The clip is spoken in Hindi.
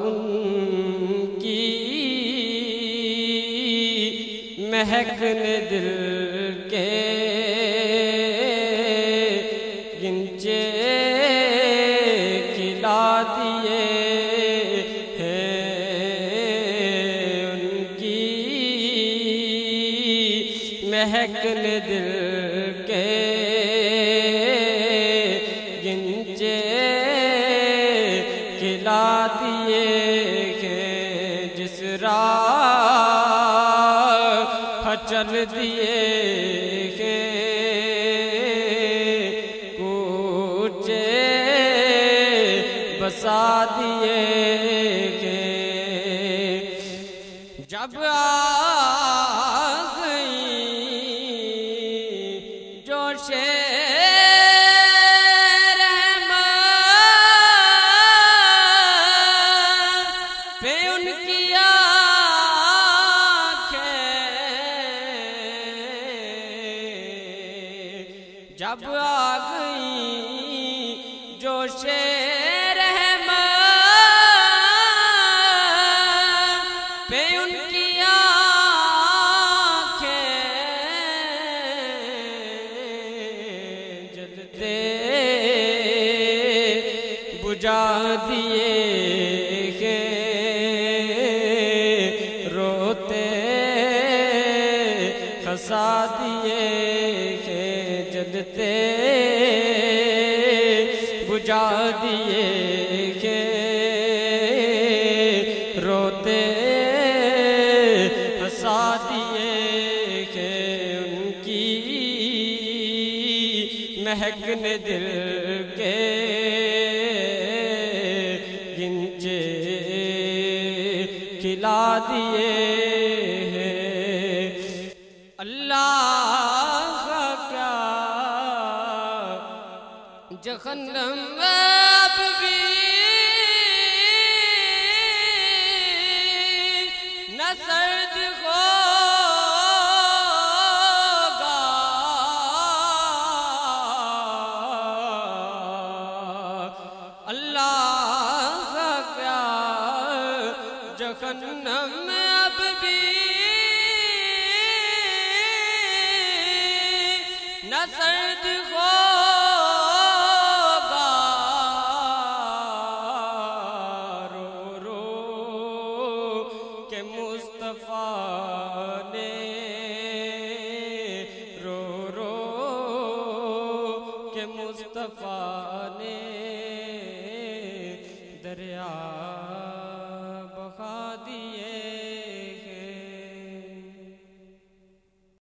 उनकी महकने दिल के गिंचे खिला दिए हैं। उनकी महकने दिल के गिंचे खिला दिए हैं। जिस राह चल दिए हैं, कूचे बसा दिए हैं। जब आ गई जोशे जब आ गई जोशे रहमत पे उनकी आँखें जलते बुझा दिए रोते खसा दिए जलते बुझा दिए के रोते हंसा दिए के। उनकी महकने दिल के गिंचे खिला दिए हैं। अल्लाह जहन्नम अब भी न सर्द होगा। अल्लाह क्या जहन्नम अब भी न सर्द होगा। मुस्तफा ने रो रो के मुस्तफा ने दरिया